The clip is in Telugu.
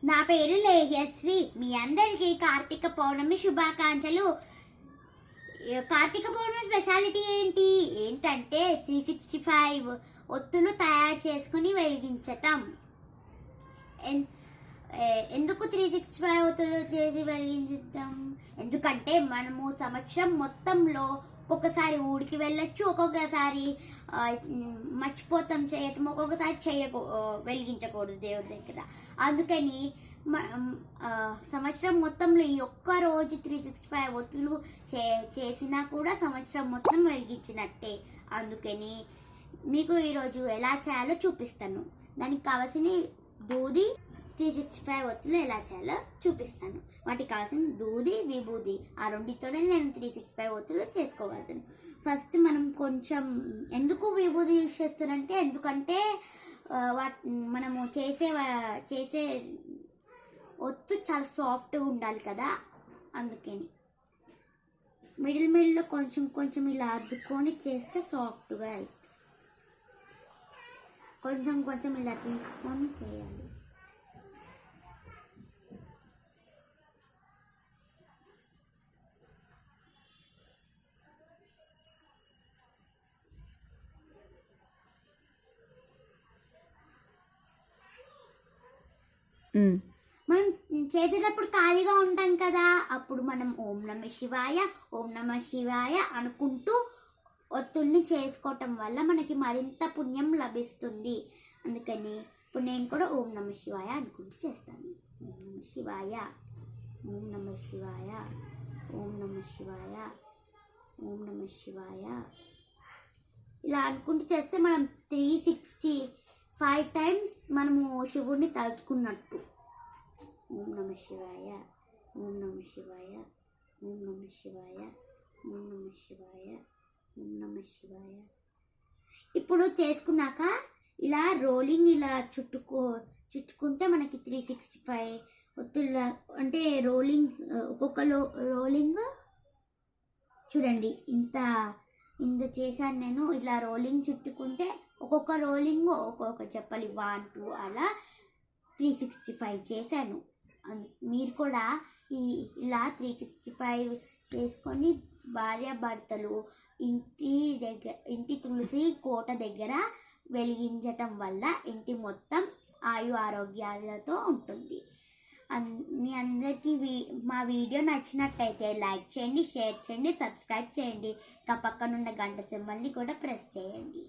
నా పేరు లేహ్యశ్రీ. మీ అందరికీ కార్తీక పౌర్ణమి శుభాకాంక్షలు. కార్తీక పౌర్ణమి స్పెషాలిటీ ఏంటంటే 365 ఒత్తులు తయారు చేసుకుని వెలిగించటం. ఎందుకు 365 ఒత్తులు చేసి వెలిగించటం? ఎందుకంటే మనము సంవత్సరం మొత్తంలో ఒక్కొక్కసారి ఊరికి వెళ్ళొచ్చు, ఒక్కొక్కసారి మర్చిపోతాం చేయటం, ఒక్కొక్కసారి వెలిగించకూడదు దేవుడి దగ్గర. అందుకని సంవత్సరం మొత్తంలో ఈ ఒక్క రోజు 365 ఒత్తులు చేసినా కూడా సంవత్సరం మొత్తం వెలిగించినట్టే. అందుకని మీకు ఈరోజు ఎలా చేయాలో చూపిస్తాను. దానికి కావాల్సిన దూది, 365 ఒత్తులు ఎలా చేయాలో చూపిస్తాను. వాటికి కావాల్సిన దూది, విభూది, ఆ రెండితోనే నేను 365 ఒత్తులు చేసుకోగలుగుతాను. ఫస్ట్ మనం కొంచెం ఎందుకు విభూది యూజ్ చేస్తానంటే, ఎందుకంటే మనము చేసే ఒత్తు చాలా సాఫ్ట్గా ఉండాలి కదా, అందుకని మిడిల్లో కొంచెం ఇలా అద్దుకొని చేస్తే సాఫ్ట్గా అవుతుంది. కొంచెం ఇలా తీసుకొని చేయాలి. మనం చేసేటప్పుడు ఖాళీగా ఉంటాం కదా, అప్పుడు మనం ఓం నమః శివాయ అనుకుంటూ ఒత్తుల్ని చేసుకోవటం వల్ల మనకి మరింత పుణ్యం లభిస్తుంది. అందుకని ఇప్పుడు నేను కూడా ఓం నమః శివాయ అనుకుంటూ చేస్తాను. ఓం నమః శివాయ, ఓం నమః శివాయ, ఓం నమః శివాయ, ఓం నమః శివాయ ఇలా అనుకుంటూ చేస్తే మనం 365 టైమ్స్ మనము శివుడిని తలుచుకున్నట్టు. ఓం నమః శివాయ, ఓం నమః శివాయ, ఓం నమః శివాయ, ఓం నమః శివాయ, ఓం నమః శివాయ. ఇప్పుడు చేసుకున్నాక ఇలా రోలింగ్ ఇలా చుట్టుకుంటే మనకి 365 ఒత్తుల అంటే రోలింగ్, ఒక్కొక్క రోలింగ్ చూడండి ఇంత చేశాను నేను. ఇలా రోలింగ్ చుట్టుకుంటే ఒక్కొక్క రోలింగ్ ఒక్కొక్క చెప్పాలి 1 2 అలా 365 చేశాను. మీరు కూడా ఇలా 365 చేసుకొని భార్యాభర్తలు ఇంటి తులసి కోట దగ్గర వెలిగించటం వల్ల ఇంటి మొత్తం ఆయు ఆరోగ్యాలతో ఉంటుంది. మీ అందరికీ మా వీడియో నచ్చినట్టయితే లైక్ చేయండి, షేర్ చేయండి, సబ్స్క్రైబ్ చేయండి. ఇంకా పక్కనున్న గంట సింబల్ని కూడా ప్రెస్ చేయండి.